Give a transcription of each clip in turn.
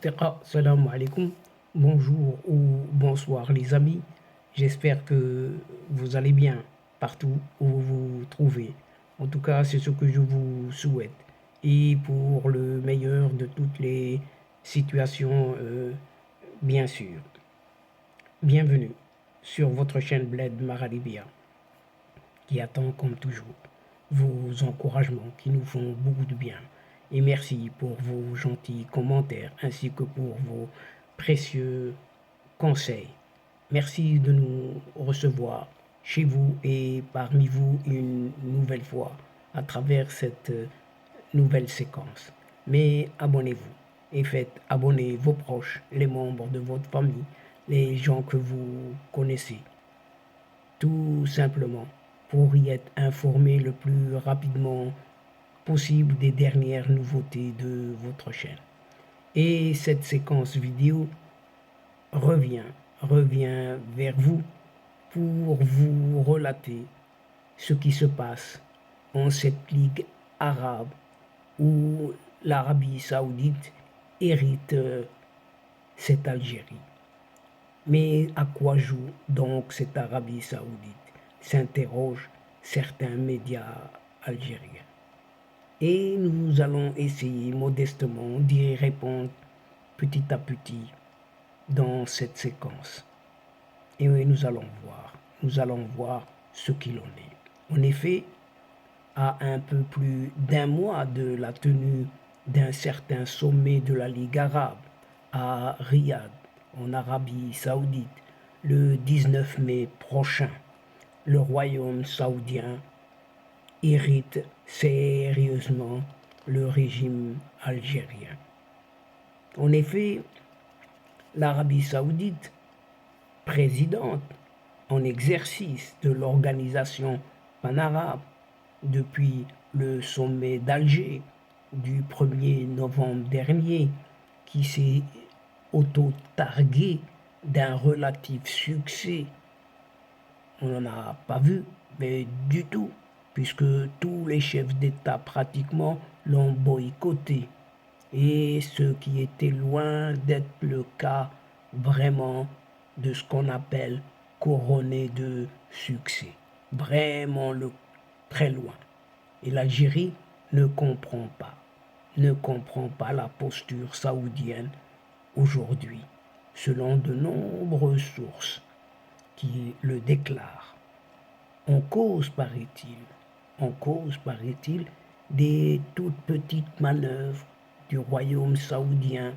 الأصدقاء السلام عليكم. Bonjour ou bonsoir les amis. J'espère que vous allez bien partout où vous vous trouvez. En tout cas, c'est ce que je vous souhaite. Et pour le meilleur de toutes les situations, bien sûr. Bienvenue sur votre chaîne Bled Maradibia, qui attend comme toujours vos encouragements qui nous font beaucoup de bien. Et merci pour vos gentils commentaires ainsi que pour vos précieux conseils. Merci de nous recevoir chez vous et parmi vous une nouvelle fois à travers cette nouvelle séquence. Mais abonnez-vous et faites abonner vos proches, les membres de votre famille, les gens que vous connaissez. Tout simplement pour y être informé le plus rapidement possible des dernières nouveautés de votre chaîne. Et cette séquence vidéo revient vers vous pour vous relater ce qui se passe en cette ligue arabe où l'Arabie Saoudite hérite cette Algérie. Mais à quoi joue donc cette Arabie Saoudite? S'interrogent certains médias algériens. Et nous allons essayer modestement d'y répondre petit à petit dans cette séquence. Et oui, nous allons voir ce qu'il en est. En effet, à un peu plus d'un mois de la tenue d'un certain sommet de la Ligue arabe à Riyad, en Arabie Saoudite, le 19 mai prochain, le royaume saoudien hérite sérieusement le régime algérien. En effet, l'Arabie Saoudite, présidente en exercice de l'organisation panarabe depuis le sommet d'Alger du 1er novembre dernier, qui s'est auto-targué d'un relatif succès. On n'en a pas vu, mais du tout, puisque tous les chefs d'État pratiquement l'ont boycotté. Et ce qui était loin d'être le cas vraiment de ce qu'on appelle couronné de succès. Vraiment très loin. Et l'Algérie ne comprend pas la posture saoudienne aujourd'hui, selon de nombreuses sources qui le déclarent. On cause, paraît-il, des toutes petites manœuvres du royaume saoudien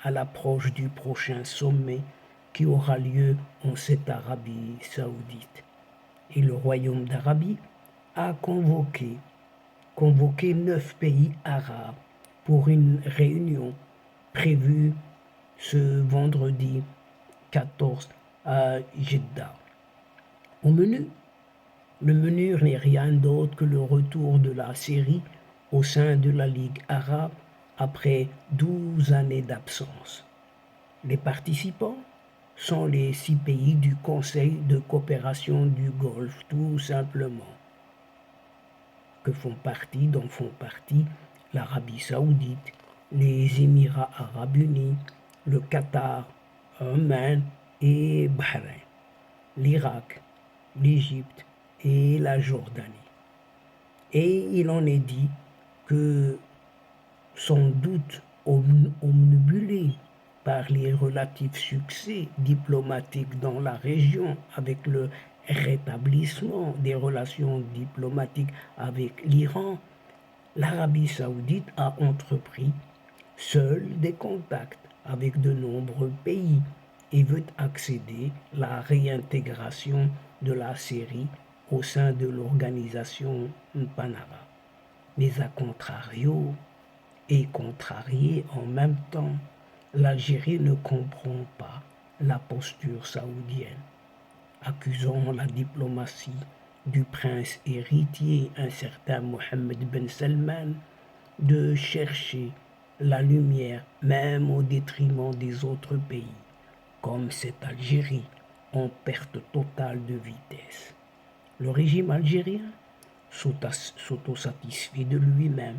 à l'approche du prochain sommet qui aura lieu en cette Arabie saoudite. Et le royaume d'Arabie a convoqué 9 pays arabes pour une réunion prévue ce vendredi 14 à Jeddah. Au menu, le menu n'est rien d'autre que le retour de la Syrie au sein de la Ligue arabe après 12 années d'absence. Les participants sont les 6 pays du Conseil de coopération du Golfe, tout simplement, dont font partie l'Arabie Saoudite, les Émirats Arabes Unis, le Qatar, Oman et Bahreïn, l'Irak, l'Égypte et la Jordanie. Et il en est dit que, sans doute omnibulé par les relatifs succès diplomatiques dans la région avec le rétablissement des relations diplomatiques avec l'Iran, l'Arabie Saoudite a entrepris seule des contacts avec de nombreux pays et veut accéder à la réintégration de la Syrie au sein de l'organisation panarabe. Mais à contrario, et contrarié en même temps, l'Algérie ne comprend pas la posture saoudienne, accusant la diplomatie du prince héritier, un certain Mohammed Ben Salman, de chercher la lumière même au détriment des autres pays, comme cette Algérie en perte totale de vitesse. Le régime algérien s'autosatisfait de lui-même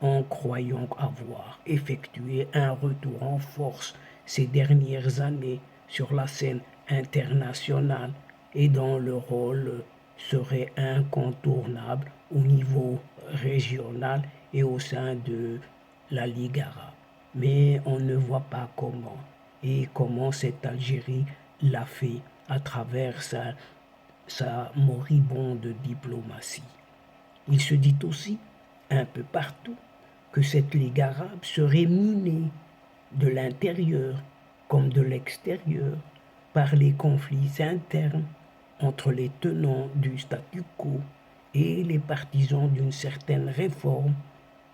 en croyant avoir effectué un retour en force ces dernières années sur la scène internationale et dont le rôle serait incontournable au niveau régional et au sein de la Ligue arabe. Mais on ne voit pas comment et comment cette Algérie l'a fait à travers sa moribonde diplomatie. Il se dit aussi, un peu partout, que cette Ligue arabe serait minée de l'intérieur comme de l'extérieur par les conflits internes entre les tenants du statu quo et les partisans d'une certaine réforme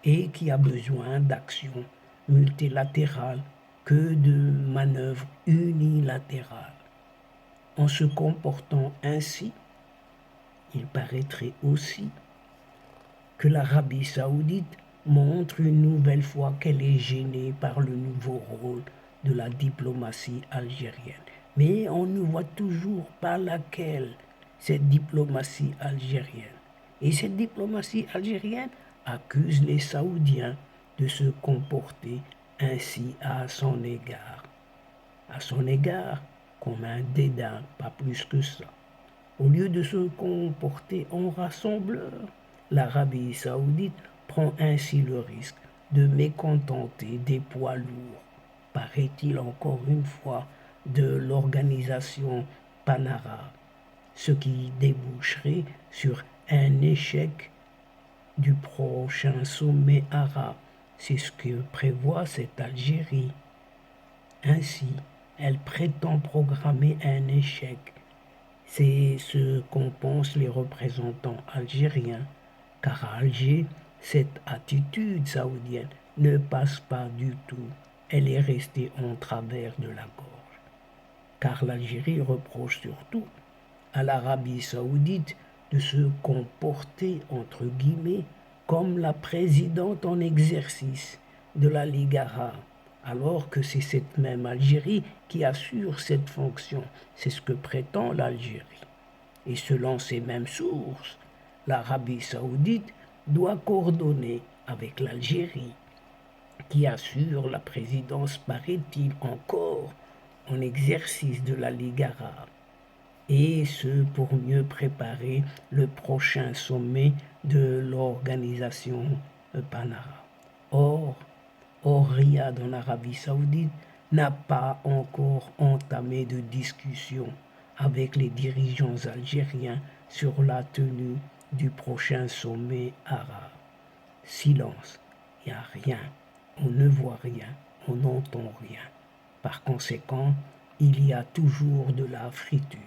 et qui a besoin d'actions multilatérales que de manœuvres unilatérales. En se comportant ainsi, il paraîtrait aussi que l'Arabie saoudite montre une nouvelle fois qu'elle est gênée par le nouveau rôle de la diplomatie algérienne. Mais on ne voit toujours pas laquelle, cette diplomatie algérienne. Et cette diplomatie algérienne accuse les Saoudiens de se comporter ainsi à son égard. À son égard, comme un dédain, pas plus que ça. Au lieu de se comporter en rassembleur, l'Arabie saoudite prend ainsi le risque de mécontenter des poids lourds, paraît-il encore une fois, de l'organisation panarabe, ce qui déboucherait sur un échec du prochain sommet arabe. C'est ce que prévoit cette Algérie. Ainsi, elle prétend programmer un échec. C'est ce qu'en pensent les représentants algériens, car à Alger, cette attitude saoudienne ne passe pas du tout. Elle est restée en travers de la gorge. Car l'Algérie reproche surtout à l'Arabie saoudite de se comporter, entre guillemets, comme la présidente en exercice de la Ligue arabe, alors que c'est cette même Algérie qui assure cette fonction. C'est ce que prétend l'Algérie. Et selon ces mêmes sources, l'Arabie saoudite doit coordonner avec l'Algérie, qui assure la présidence, paraît-il, encore en exercice de la Ligue arabe, et ce pour mieux préparer le prochain sommet de l'organisation panarabe. Or, Riyad en Arabie saoudite n'a pas encore entamé de discussion avec les dirigeants algériens sur la tenue du prochain sommet arabe. Silence, il n'y a rien, on ne voit rien, on n'entend rien. Par conséquent, il y a toujours de la friture,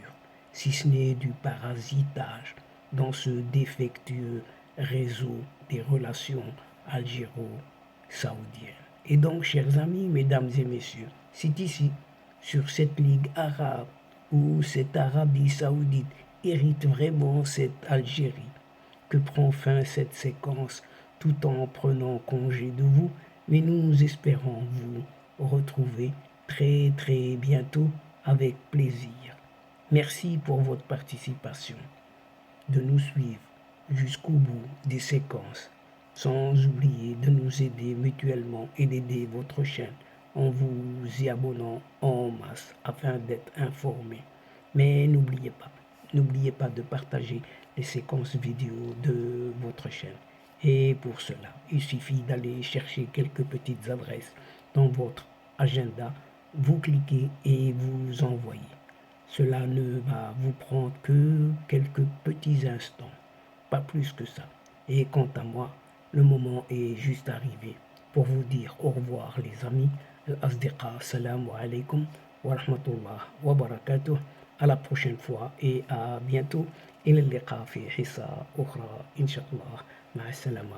si ce n'est du parasitage, dans ce défectueux réseau des relations algéro-saoudiennes. Et donc, chers amis, mesdames et messieurs, c'est ici, sur cette Ligue arabe, où cette Arabie saoudite hérite vraiment cette Algérie, que prend fin cette séquence tout en prenant congé de vous, mais nous espérons vous retrouver très très bientôt avec plaisir. Merci pour votre participation, de nous suivre jusqu'au bout des séquences, sans oublier de nous aider mutuellement et d'aider votre chaîne en vous y abonnant en masse afin d'être informé. Mais n'oubliez pas de partager les séquences vidéo de votre chaîne. Et pour cela, il suffit d'aller chercher quelques petites adresses dans votre agenda, vous cliquez et vous envoyez. Cela ne va vous prendre que quelques petits instants, pas plus que ça. Et quant à moi, le moment est juste arrivé pour vous dire au revoir les amis. Al-Asdiqa, salam alaikum wa rahmatullah wa barakatuh. À la prochaine fois et à bientôt. إلى اللقاء في حصة أخرى إن شاء الله. مع السلامة.